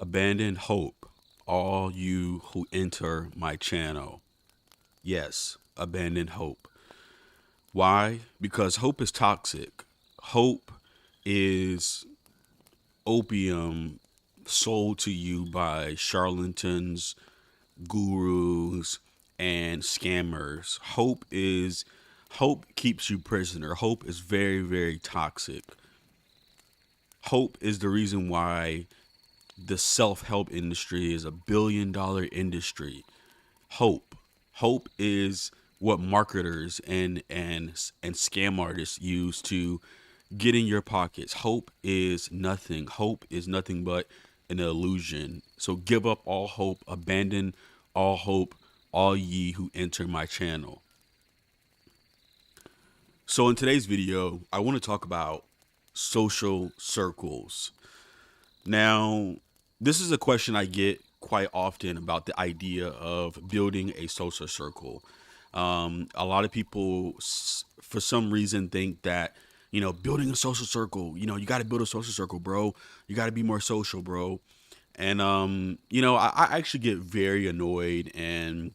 Abandon hope, all you who enter my channel. Yes, abandon hope. Why? Because hope is toxic. Hope is opium sold to you by charlatans, gurus, and scammers. Hope keeps you prisoner. Hope is very, very toxic. Hope is the reason why the self-help industry is $1 billion industry. Hope. Hope is what marketers and scam artists use to get in your pockets. Hope is nothing. Hope is nothing but an illusion. So give up all hope, abandon all hope, all ye who enter my channel. So in today's video, I want to talk about social circles. Now, this is a question I get quite often about the idea of building a social circle. A lot of people, for some reason, think that, building a social circle, you got to build a social circle, bro. You got to be more social, bro. And, I actually get very annoyed and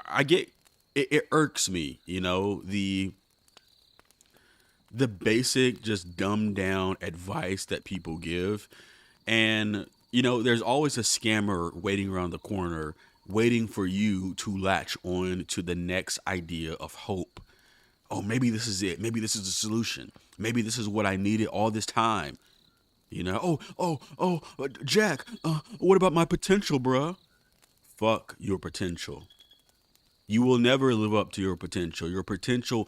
I get, it irks me, the basic, just dumbed down advice that people give. And, there's always a scammer waiting around the corner, waiting for you to latch on to the next idea of hope. Oh, maybe this is it. Maybe this is the solution. Maybe this is what I needed all this time. Jack, what about my potential, bruh? Fuck your potential. You will never live up to your potential. Your potential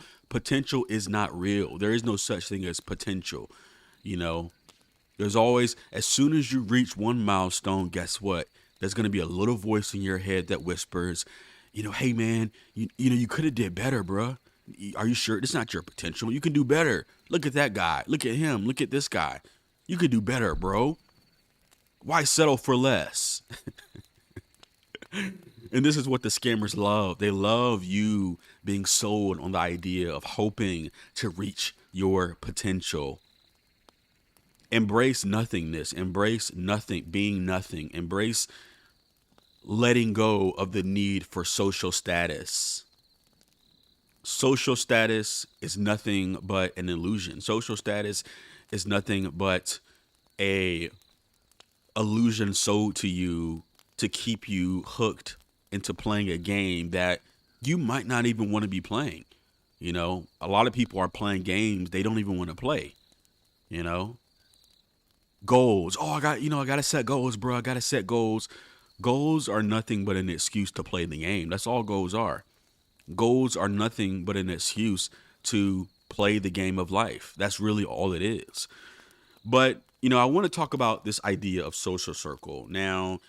is not real. There is no such thing as potential. You know, there's always, as soon as you reach one milestone, guess what? There's going to be a little voice in your head that whispers, hey man, you could have did better, bruh. Are you sure? It's not your potential. You can do better. Look at that guy. Look at him. Look at this guy. You could do better, bro. Why settle for less? And this is what the scammers love. They love you being sold on the idea of hoping to reach your potential. Embrace nothingness. Embrace nothing, being nothing. Embrace letting go of the need for social status. Social status is nothing but an illusion. Social status is nothing but a illusion sold to you to keep you hooked into playing a game that you might not even want to be playing. A lot of people are playing games they don't even want to play. You know, goals. Oh, I got to set goals, bro. I got to set goals. Goals are nothing but an excuse to play the game. That's all goals are. Goals are nothing but an excuse to play the game of life. That's really all it is. But, I want to talk about this idea of social circle. Now,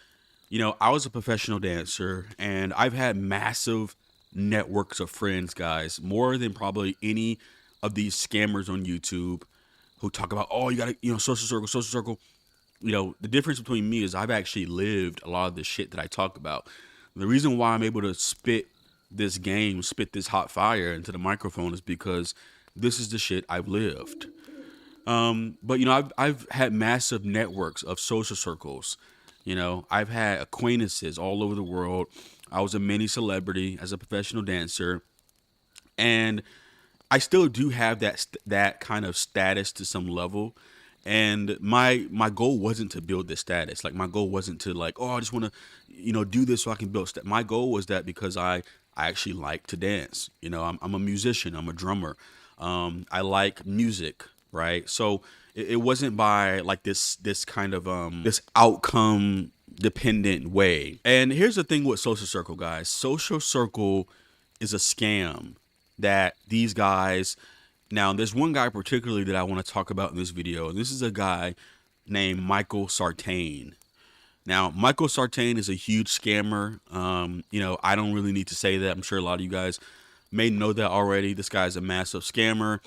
I was a professional dancer and I've had massive networks of friends, guys, more than probably any of these scammers on YouTube who talk about, oh, you got to, social circle, social circle. The difference between me is I've actually lived a lot of the shit that I talk about. The reason why I'm able to spit this hot fire into the microphone is because this is the shit I've lived. But I've had massive networks of social circles. I've had acquaintances all over the world. I was a mini celebrity as a professional dancer, and I still do have that kind of status to some level. And my goal wasn't to build this status. Like my goal wasn't to like, oh, I just want to, do this so I can build. My goal was that because I actually like to dance. I'm a musician. I'm a drummer. I like music, right? So it wasn't by like this kind of this outcome dependent way. And here's the thing with social circle, guys. Social circle is a scam that these guys, now there's one guy particularly that I want to talk about in this video, and this is a guy named Michael Sartain. Now, Michael Sartain is a huge scammer. I don't really need to say that. I'm sure a lot of you guys may know that already. This guy's a massive scammer.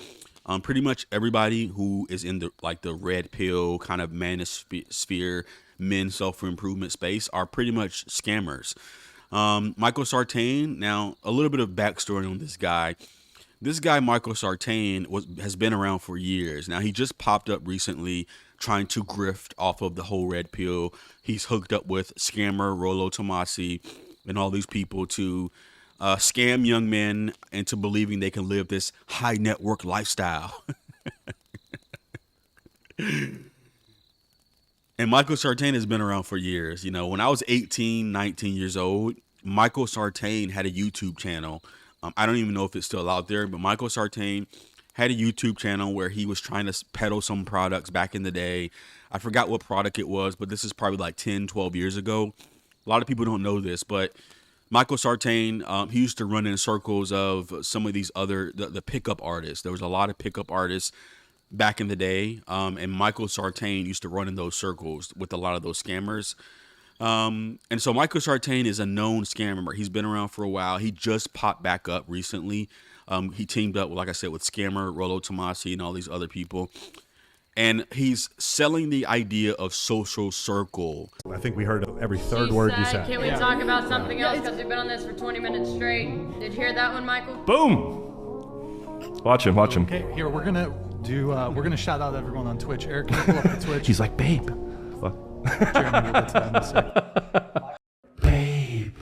Pretty much everybody who is in the red pill kind of manosphere, men self-improvement space are pretty much scammers. Michael Sartain. Now, a little bit of backstory on this guy. This guy, Michael Sartain, has been around for years. Now, he just popped up recently trying to grift off of the whole red pill. He's hooked up with scammer Rollo Tomasi and all these people to scam young men into believing they can live this high network lifestyle. And Michael Sartain has been around for years. You know, when I was 18, 19 years old, Michael Sartain had a YouTube channel. I don't even know if it's still out there, but Michael Sartain had a YouTube channel where he was trying to peddle some products back in the day. I forgot what product it was, but this is probably like 10, 12 years ago. A lot of people don't know this, but Michael Sartain, he used to run in circles of some of these other, the pickup artists. There was a lot of pickup artists back in the day. And Michael Sartain used to run in those circles with a lot of those scammers. And so Michael Sartain is a known scammer. He's been around for a while. He just popped back up recently. He teamed up, like I said, with scammer Rollo Tomasi and all these other people. And he's selling the idea of social circle. I think we heard every third word you said. Can we talk about something else? Because we've been on this for 20 minutes straight. Did you hear that one, Michael? Boom! Watch him, watch him. Okay, here we're gonna shout out everyone on Twitch. Eric, can you pull up the Twitch? He's like, babe. What? Jeremy, we'll get to that in a second. Babe.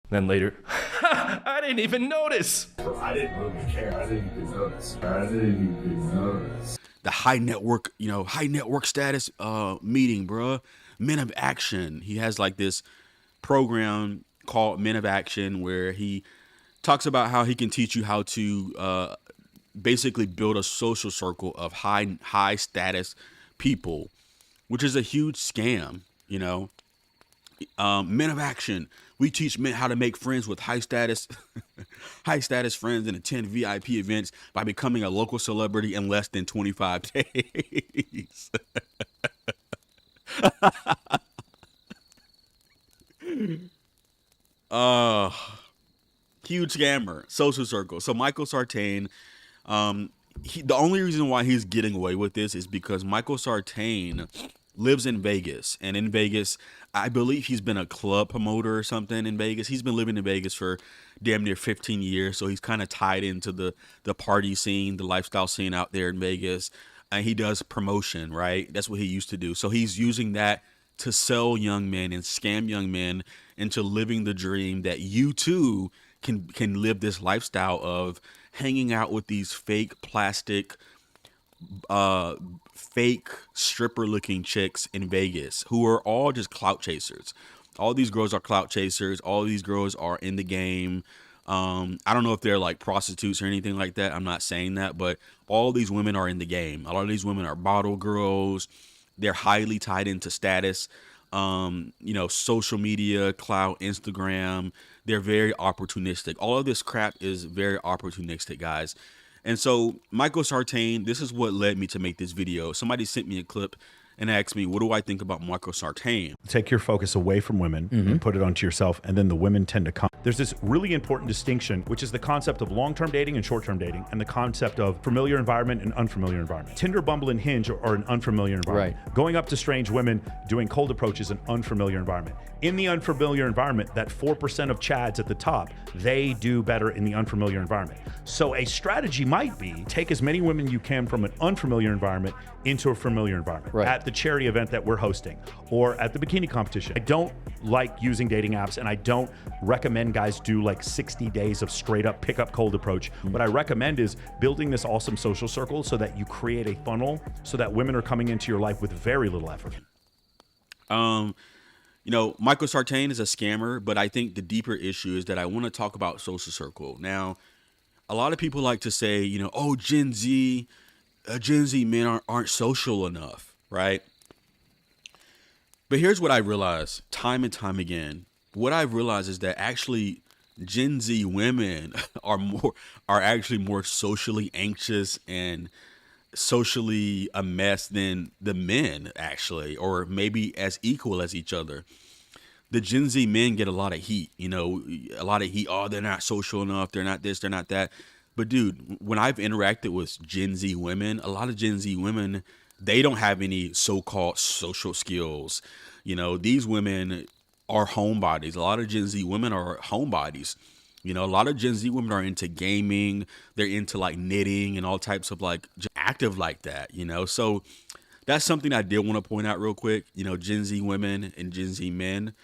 Then later, I didn't even notice. I didn't really care. I didn't even notice. The high network, high network status meeting, bruh. Men of Action. He has like this program called Men of Action where he talks about how he can teach you how to basically build a social circle of high status people, which is a huge scam, Men of Action. We teach men how to make friends with high status friends and attend VIP events by becoming a local celebrity in less than 25 days. Huge scammer, social circle. So Michael Sartain, the only reason why he's getting away with this is because Michael Sartain lives in Vegas, and in Vegas, I believe he's been a club promoter or something in Vegas. He's been living in Vegas for damn near 15 years, so he's kind of tied into the party scene, the lifestyle scene out there in Vegas, and he does promotion, right? That's what he used to do. So he's using that to sell young men and scam young men into living the dream that you too can live this lifestyle of hanging out with these fake plastic fake stripper looking chicks in Vegas who are all just clout chasers. All these girls are clout chasers. All these girls are in the game. I don't know if they're like prostitutes or anything like that. I'm not saying that, but all these women are in the game. A lot of these women are bottle girls. They're highly tied into status. Social media, clout, Instagram. They're very opportunistic. All of this crap is very opportunistic, guys. And so Michael Sartain, this is what led me to make this video. Somebody sent me a clip and asked me, what do I think about Michael Sartain? Take your focus away from women and put it onto yourself, and then the women tend to come. There's this really important distinction, which is the concept of long-term dating and short-term dating, and the concept of familiar environment and unfamiliar environment. Tinder, Bumble, and Hinge are an unfamiliar environment. Right. Going up to strange women, doing cold approach is an unfamiliar environment. In the unfamiliar environment, that 4% of Chads at the top, they do better in the unfamiliar environment. So a strategy might be take as many women you can from an unfamiliar environment into a familiar environment. Right. At the charity event that we're hosting or at the bikini competition. I don't like using dating apps, and I don't recommend guys do like 60 days of straight up pickup cold approach. What I recommend is building this awesome social circle so that you create a funnel so that women are coming into your life with very little effort. Michael Sartain is a scammer, but I think the deeper issue is that I want to talk about social circle. Now, a lot of people like to say, Gen Z men aren't social enough, right? But here's what I realized time and time again. What I've realized is that actually Gen Z women are actually more socially anxious and socially a mess than the men, actually, or maybe as equal as each other. The Gen Z men get a lot of heat, Oh, they're not social enough. They're not this, they're not that. But dude, when I've interacted with Gen Z women, a lot of Gen Z women, they don't have any so-called social skills. These women are homebodies. A lot of Gen Z women are homebodies. You know, a lot of Gen Z women are into gaming. They're into like knitting and all types of like active like that, you know? So that's something I did want to point out real quick, you know, Gen Z women and Gen Z men.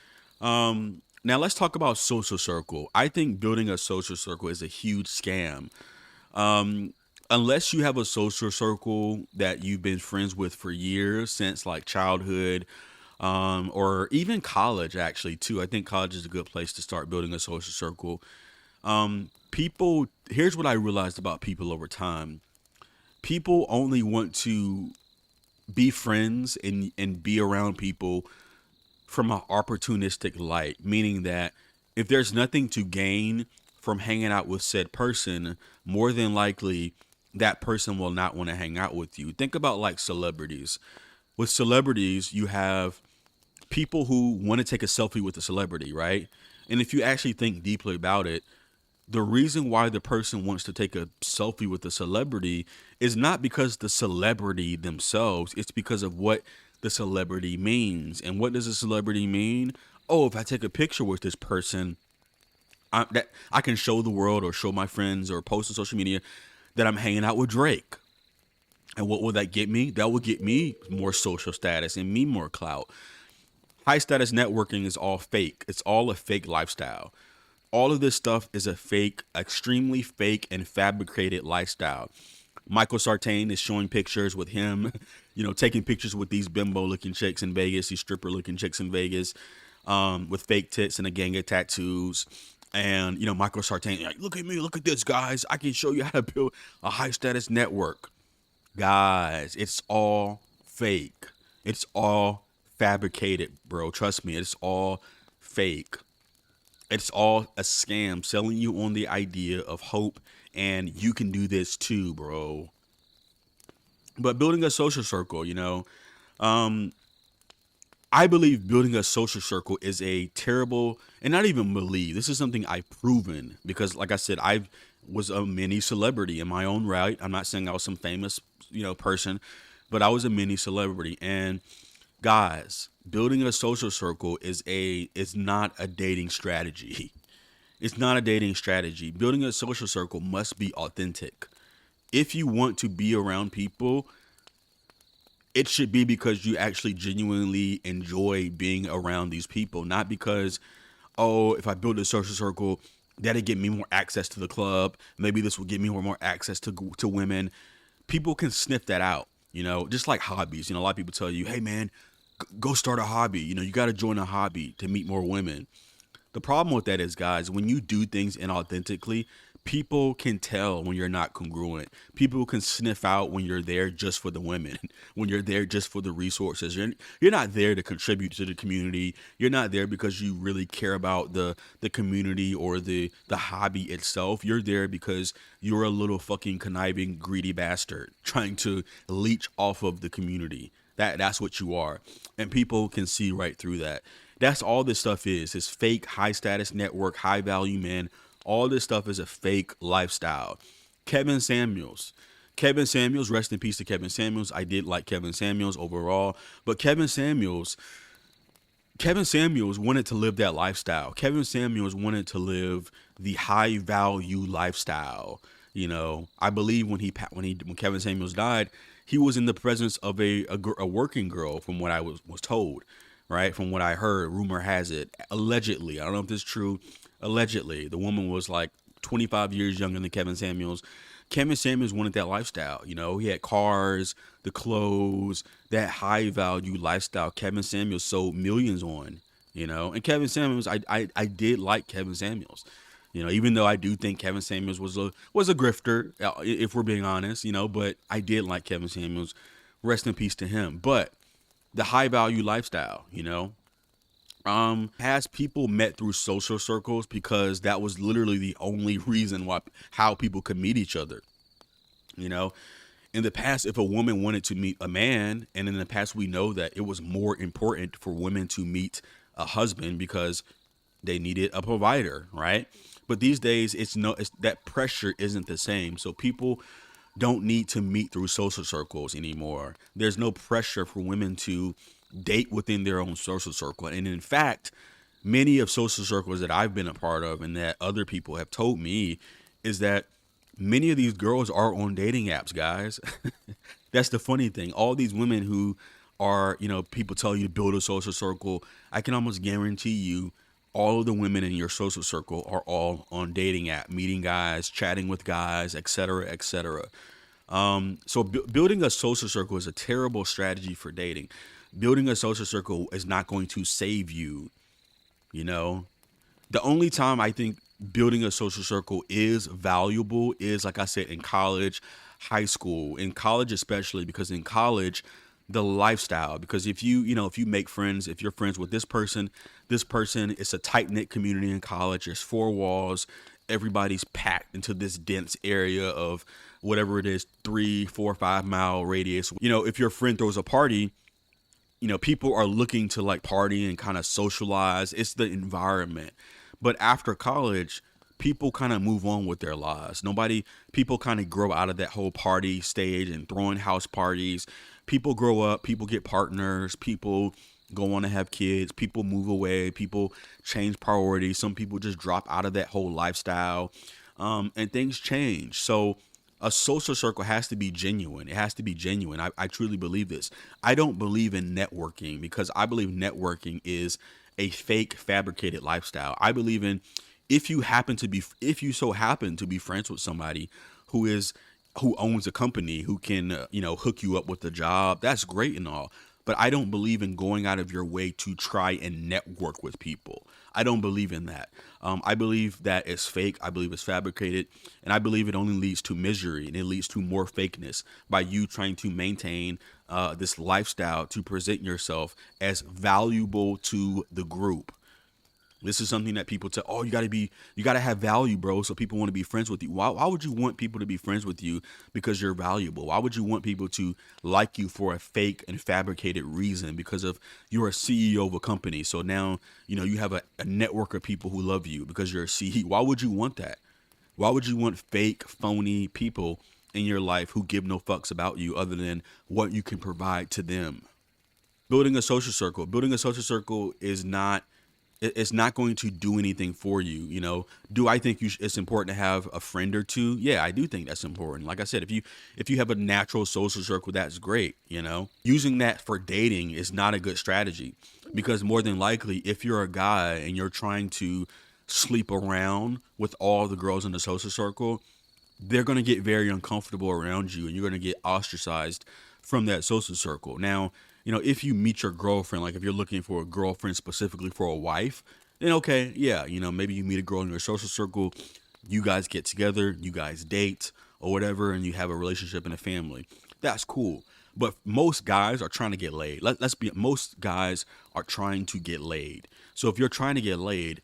Now let's talk about social circle. I think building a social circle is a huge scam. Unless you have a social circle that you've been friends with for years, since like childhood, or even college, actually, too. I think college is a good place to start building a social circle. People, here's what I realized about people over time. People only want to be friends and be around people from an opportunistic light, meaning that if there's nothing to gain from hanging out with said person, more than likely that person will not want to hang out with you. Think about like celebrities. With celebrities, you have people who want to take a selfie with a celebrity, right? And if you actually think deeply about it, the reason why the person wants to take a selfie with a celebrity is not because the celebrity themselves, it's because of what the celebrity means. And what does a celebrity mean? Oh, if I take a picture with this person, I can show the world or show my friends or post on social media that I'm hanging out with Drake. And what will that get me? That will get me more social status and me more clout. High status networking is all fake. It's all a fake lifestyle. All of this stuff is a fake, extremely fake and fabricated lifestyle. Michael Sartain is showing pictures with him, you know, taking pictures with these bimbo looking chicks in Vegas, these stripper looking chicks in Vegas, with fake tits and a gang of tattoos. And, you know, Michael Sartain, like, look at me, look at this, guys. I can show you how to build a high status network. Guys, it's all fake. It's all fabricated, bro. Trust me, it's all fake. It's all a scam selling you on the idea of hope, and you can do this too, bro. But building a social circle, you know, I believe building a social circle is a terrible, and not even believe, this is something I've proven, because like I said, I was a mini celebrity in my own right. I'm not saying I was some famous, you know, person, but I was a mini celebrity. And guys, building a social circle is not a dating strategy. It's not a dating strategy. Building a social circle must be authentic. If you want to be around people, it should be because you actually genuinely enjoy being around these people, not because, oh, if I build a social circle, that'll get me more access to the club. Maybe this will get me more access to women. People can sniff that out, you know, just like hobbies. You know, a lot of people tell you, hey, man, go start a hobby. You know, you got to join a hobby to meet more women. The problem with that is, guys, when you do things inauthentically, people can tell when you're not congruent. People can sniff out when you're there just for the women, when you're there just for the resources. You're not there to contribute to the community. You're not there because you really care about the community or the hobby itself. You're there because you're a little fucking conniving, greedy bastard trying to leech off of the community. That's what you are. And people can see right through that. That's all this stuff is. It's fake, high status network, high value men. All this stuff is a fake lifestyle. Kevin Samuels, rest in peace to Kevin Samuels. I did like Kevin Samuels overall, but Kevin Samuels wanted to live that lifestyle. Kevin Samuels wanted to live the high value lifestyle. You know, I believe when Kevin Samuels died, he was in the presence of a working girl, from what I was told, right? From what I heard, rumor has it, allegedly. I don't know if this is true. Allegedly, the woman was like 25 years younger than Kevin Samuels. Kevin Samuels wanted that lifestyle. You know, he had cars, the clothes, that high value lifestyle Kevin Samuels sold millions on, you know. And Kevin Samuels, I did like Kevin Samuels, you know, even though I do think Kevin Samuels was a grifter, if we're being honest, you know, but I did like Kevin Samuels. Rest in peace to him. But the high value lifestyle, you know, has people met through social circles, because that was literally the only reason how people could meet each other. You know, in the past, if a woman wanted to meet a man, and in the past we know that it was more important for women to meet a husband because they needed a provider, right? But these days it's that pressure isn't the same. So people don't need to meet through social circles anymore. There's no pressure for women to date within their own social circle. And in fact, many of social circles that I've been a part of and that other people have told me is that many of these girls are on dating apps, guys. That's the funny thing. All these women who are, people tell you to build a social circle. I can almost guarantee you all of the women in your social circle are all on dating app, meeting guys, chatting with guys, etc., etc. So building a social circle is a terrible strategy for dating. Building a social circle is not going to save you. The only time I think building a social circle is valuable is, like I said, in college, high school, in college especially, because in college, the lifestyle, because if you make friends, if you're friends with this person, it's a tight knit community in college. There's 4 walls. Everybody's packed into this dense area of whatever it is, 3, 4, 5 mile radius. If your friend throws a party, people are looking to like party and kind of socialize. It's the environment. But after college, people kind of move on with their lives. People kind of grow out of that whole party stage and throwing house parties. People grow up, people get partners, people go on to have kids, people move away, people change priorities. Some people just drop out of that whole lifestyle, and things change. So a social circle has to be genuine. It has to be genuine. I truly believe this. I don't believe in networking because I believe networking is a fake, fabricated lifestyle. I believe in if you so happen to be friends with somebody who owns a company, who can, hook you up with a job, that's great and all. But I don't believe in going out of your way to try and network with people. I don't believe in that. I believe that it's fake. I believe it's fabricated. And I believe it only leads to misery and it leads to more fakeness by you trying to maintain this lifestyle to present yourself as valuable to the group. This is something that people tell, oh, you gotta have value, bro, so people want to be friends with you. Why would you want people to be friends with you because you're valuable? Why would you want people to like you for a fake and fabricated reason because of you're a CEO of a company? So now, you have a network of people who love you because you're a CEO. Why would you want that? Why would you want fake, phony people in your life who give no fucks about you other than what you can provide to them? Building a social circle is not, it's not going to do anything for you. Do I think it's important to have a friend or two? Yeah, I do think that's important. Like I said, if you have a natural social circle, that's great. Using that for dating is not a good strategy because more than likely, if you're a guy and you're trying to sleep around with all the girls in the social circle, they're going to get very uncomfortable around you and you're going to get ostracized from that social circle. Now, if you meet your girlfriend, like if you're looking for a girlfriend specifically for a wife, then okay, yeah, maybe you meet a girl in your social circle, you guys get together, you guys date or whatever, and you have a relationship and a family. That's cool. But most guys are trying to get laid. Most guys are trying to get laid. So if you're trying to get laid,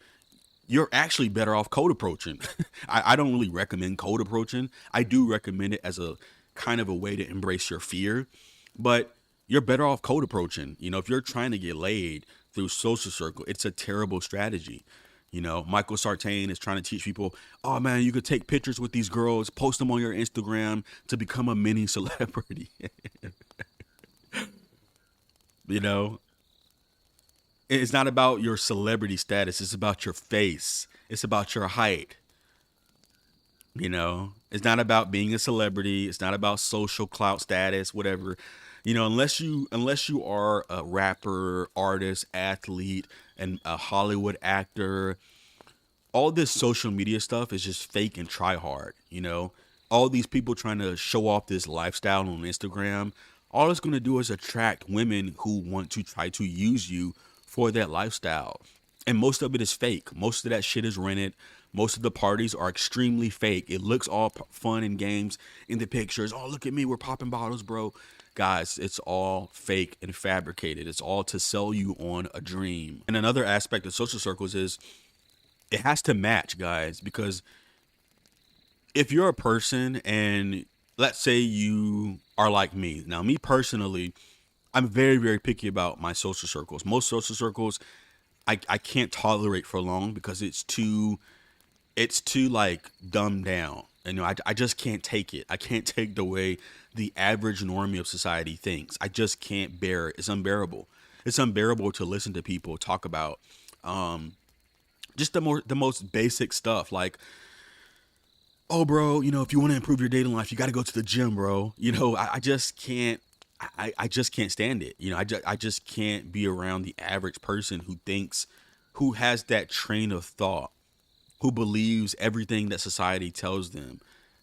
you're actually better off cold approaching. I don't really recommend cold approaching. I do recommend it as a kind of a way to embrace your fear, but you're better off cold approaching. If you're trying to get laid through social circle, it's a terrible strategy. Michael Sartain is trying to teach people, oh man, you could take pictures with these girls, post them on your Instagram to become a mini celebrity. It's not about your celebrity status. It's about your face. It's about your height. It's not about being a celebrity. It's not about social clout status, whatever. Unless you are a rapper, artist, athlete, and a Hollywood actor, all this social media stuff is just fake and try hard. All these people trying to show off this lifestyle on Instagram, all it's going to do is attract women who want to try to use you for that lifestyle. And most of it is fake. Most of that shit is rented. Most of the parties are extremely fake. It looks all fun and games in the pictures. Oh, look at me. We're popping bottles, bro. Guys, it's all fake and fabricated. It's all to sell you on a dream. And another aspect of social circles is it has to match, guys, because if you're a person and let's say you are like me. Now, me personally, I'm very, very picky about my social circles. Most social circles I can't tolerate for long because it's too like dumbed down. I just can't take it. I can't take the way the average normie of society thinks. I just can't bear it. It's unbearable. It's unbearable to listen to people talk about Just the most basic stuff, like, oh, bro, if you want to improve your dating life, you got to go to the gym, bro. I just can't. I just can't stand it. I just can't be around the average person who has that train of thought, who believes everything that society tells them,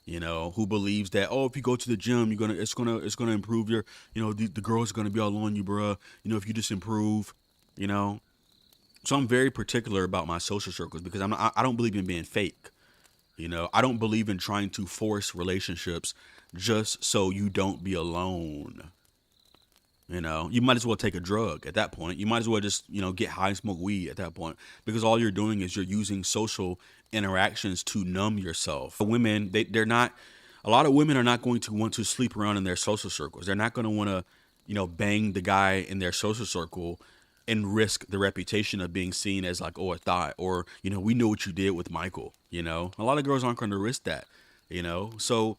who believes that, oh, if you go to the gym, it's gonna improve your, the girls are gonna be all on you, bruh. If you just improve, So I'm very particular about my social circles because I don't believe in being fake. I don't believe in trying to force relationships just so you don't be alone. You might as well take a drug at that point. You might as well just, get high and smoke weed at that point, because all you're doing is you're using social interactions to numb yourself. Women, a lot of women are not going to want to sleep around in their social circles. They're not going to want to, bang the guy in their social circle and risk the reputation of being seen as like, oh, a thought, or, we know what you did with Michael. A lot of girls aren't going to risk that, so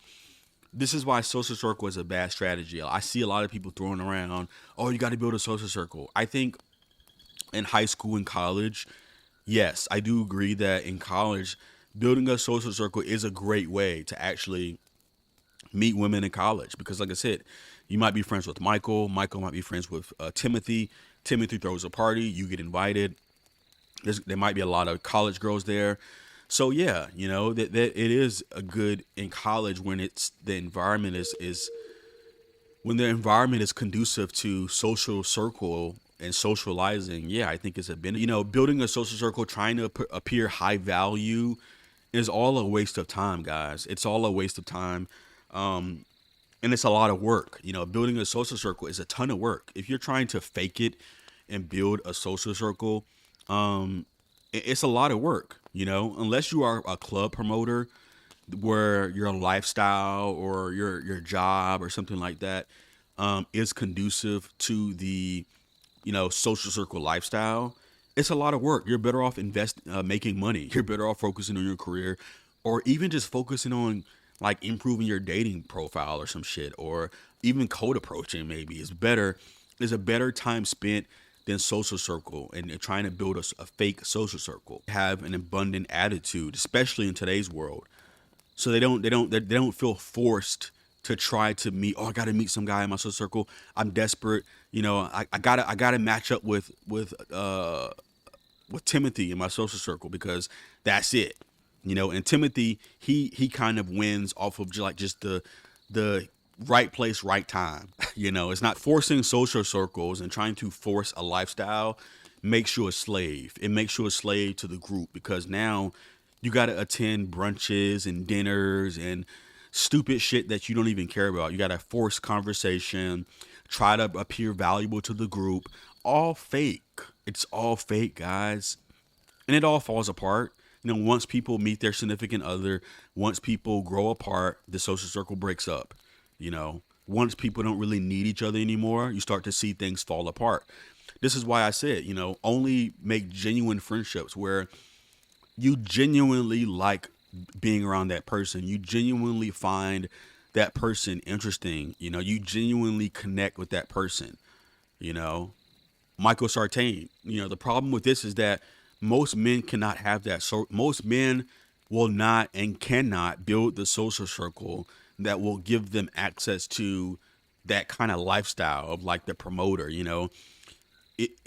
this is why social circle is a bad strategy. I see a lot of people throwing around, oh, you got to build a social circle. I think in high school and college, yes, I do agree that in college, building a social circle is a great way to actually meet women in college. Because like I said, you might be friends with Michael. Michael might be friends with Timothy. Timothy throws a party. You get invited. There might be a lot of college girls there. So yeah, that it is a good in college when the environment is conducive to social circle and socializing. Yeah, I think it's a benefit. Building a social circle, trying to appear high value is all a waste of time, guys. It's all a waste of time. And it's a lot of work. Building a social circle is a ton of work. If you're trying to fake it and build a social circle, it's a lot of work, unless you are a club promoter where your lifestyle or your job or something like that is conducive to the, social circle lifestyle. It's a lot of work. You're better off making money. You're better off focusing on your career, or even just focusing on like improving your dating profile or some shit, or even code approaching maybe is a better time spent than social circle and trying to build a fake social circle. Have an abundant attitude, especially in today's world, so they don't feel forced to try to meet. Oh, I got to meet some guy in my social circle. I'm desperate. I gotta match up with Timothy in my social circle because that's it. And Timothy, he kind of wins off of just the right place, right time. It's not forcing social circles and trying to force a lifestyle makes you a slave. It makes you a slave to the group, because now you got to attend brunches and dinners and stupid shit that you don't even care about. You got to force conversation, try to appear valuable to the group. All fake. It's all fake, guys. And it all falls apart. Once people meet their significant other, once people grow apart, the social circle breaks up. Once people don't really need each other anymore, you start to see things fall apart. This is why I said, only make genuine friendships where you genuinely like being around that person. You genuinely find that person interesting. You genuinely connect with that person. Michael Sartain, the problem with this is that most men cannot have that. So most men will not and cannot build the social circle that will give them access to that kind of lifestyle of like the promoter.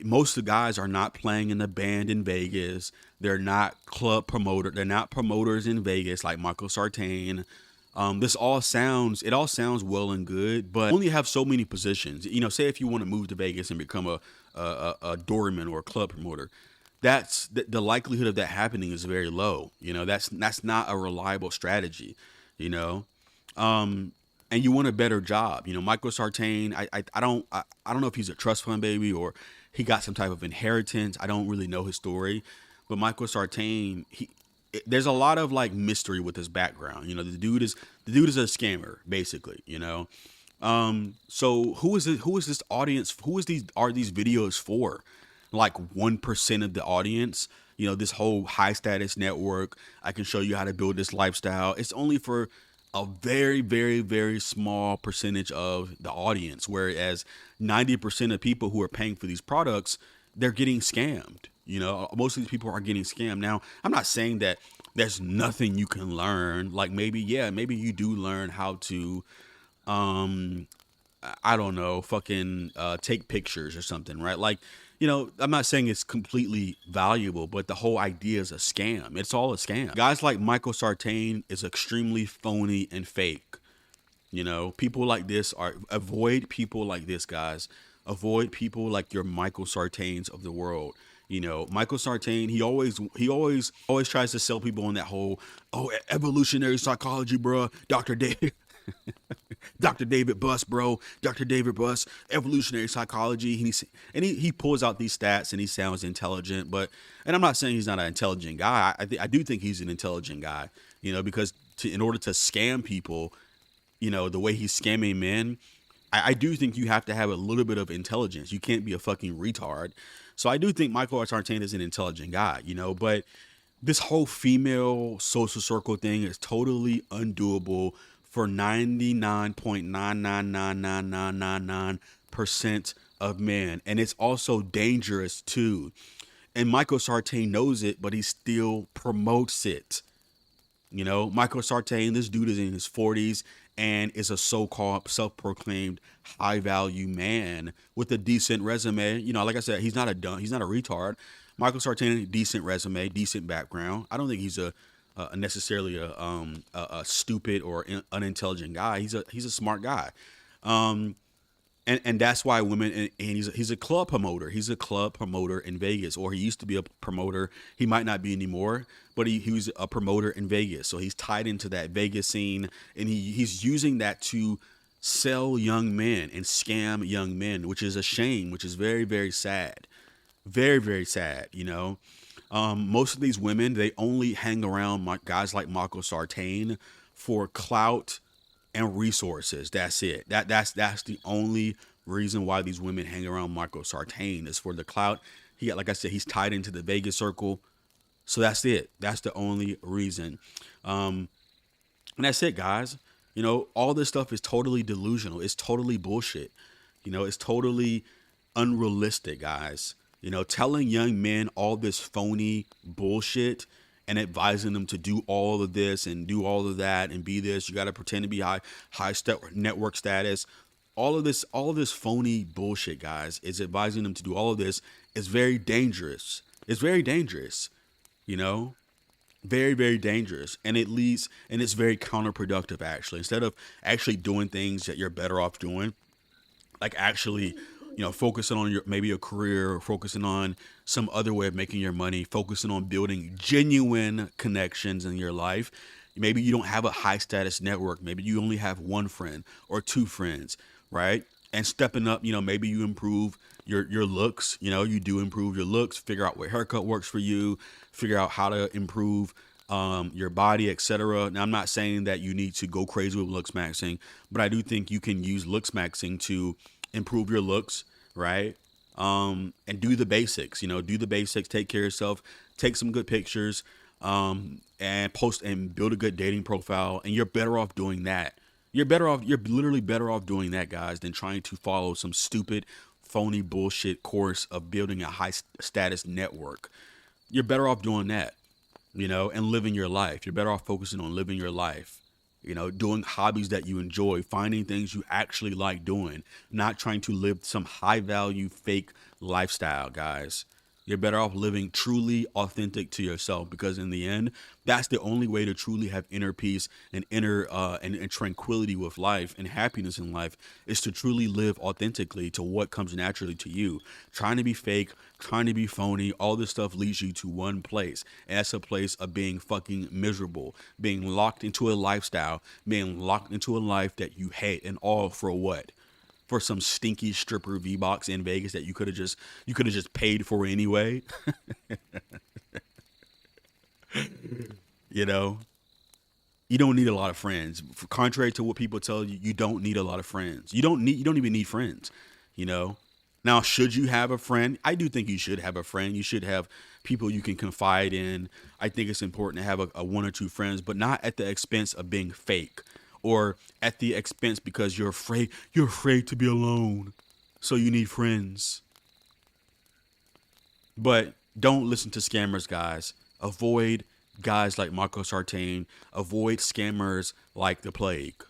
Most of the guys are not playing in the band in Vegas. They're not club promoter. They're not promoters in Vegas like Michael Sartain. It all sounds well and good, but only have so many positions. Say if you want to move to Vegas and become a doorman or a club promoter, that's the likelihood of that happening is very low. That's not a reliable strategy. And you want a better job. Michael Sartain, I don't know if he's a trust fund baby or he got some type of inheritance. I don't really know his story, but Michael Sartain, there's a lot of like mystery with his background. The dude is a scammer basically, so who is this audience? Are these videos for? Like 1% of the audience, this whole high status network. I can show you how to build this lifestyle. It's only for a very, very, very small percentage of the audience, whereas 90% of people who are paying for these products, they're getting scammed. You know, most of these people are getting scammed. Now, I'm not saying that there's nothing you can learn. Like maybe you do learn how to, I don't know, fucking take pictures or something, right? Like, you know, I'm not saying it's completely valuable, but the whole idea is a scam. It's all a scam. Guys like Michael Sartain is extremely phony and fake. You know, people like this avoid people like this, guys. Avoid people like your Michael Sartains of the world. You know, Michael Sartain, he always tries to sell people on that whole, evolutionary psychology, bro. Dr. David Buss, bro. Dr. David Buss, evolutionary psychology. He pulls out these stats and he sounds intelligent, and I'm not saying he's not an intelligent guy. I do think he's an intelligent guy, you know, because in order to scam people, you know, the way he's scamming men, I do think you have to have a little bit of intelligence. You can't be a fucking retard. So I do think Michael Sartain is an intelligent guy, you know, but this whole female social circle thing is totally undoable for 99.9999999% of men. And it's also dangerous too. And Michael Sartain knows it, but he still promotes it. You know, Michael Sartain, this dude is in his 40s and is a so-called self-proclaimed high-value man with a decent resume. You know, like I said, he's not a retard. Michael Sartain, decent resume, decent background. I don't think he's necessarily a stupid or unintelligent guy. He's a smart guy. And that's why women, and he's a club promoter. He's a club promoter in Vegas, or he used to be a promoter. He might not be anymore, but he was a promoter in Vegas. So he's tied into that Vegas scene, and he's using that to sell young men and scam young men, which is a shame, which is very, very sad. Very, very sad, you know. Most of these women, they only hang around guys like Michael Sartain for clout and resources. That's it. That's the only reason why these women hang around Michael Sartain is for the clout. Like I said, he's tied into the Vegas circle. So that's it. That's the only reason. And that's it, guys. You know, all this stuff is totally delusional. It's totally bullshit. You know, it's totally unrealistic, guys. You know, telling young men all this phony bullshit and advising them to do all of this and do all of that and be this. You got to pretend to be high network status. All of this phony bullshit, guys, is advising them to do all of this is very dangerous. It's very dangerous, you know, very, very dangerous. And it's very counterproductive, actually. Instead of actually doing things that you're better off doing, like actually, you know, focusing on maybe a career, or focusing on some other way of making your money, focusing on building genuine connections in your life. Maybe you don't have a high status network. Maybe you only have one friend or two friends, right? And stepping up, you know, maybe you improve your looks. You know, you do improve your looks, figure out what haircut works for you, figure out how to improve your body, etc. Now, I'm not saying that you need to go crazy with looks maxing, but I do think you can use looks maxing to improve your looks, right? And do the basics, you know, take care of yourself, take some good pictures, and post and build a good dating profile. And you're better off doing that. You're literally better off doing that, guys, than trying to follow some stupid, phony bullshit course of building a high status network. You're better off doing that, you know, and living your life. You're better off focusing on living your life. You know, doing hobbies that you enjoy, finding things you actually like doing, not trying to live some high value fake lifestyle, guys. You're better off living truly authentic to yourself, because in the end, that's the only way to truly have inner peace and inner and tranquility with life and happiness in life, is to truly live authentically to what comes naturally to you. Trying to be fake, trying to be phony, all this stuff leads you to one place, and that's a place of being fucking miserable, being locked into a lifestyle, being locked into a life that you hate, and all for what? For some stinky stripper V-Box in Vegas that you could have just paid for anyway. You know, you don't need a lot of friends. Contrary to what people tell you, you don't need a lot of friends. You don't even need friends, you know. Now, should you have a friend? I do think you should have a friend. You should have people you can confide in. I think it's important to have a one or two friends, but not at the expense of being fake, or at the expense because you're afraid to be alone, so you need friends. But Don't listen to scammers, guys. Avoid guys like Marco Sartain. Avoid scammers like the plague.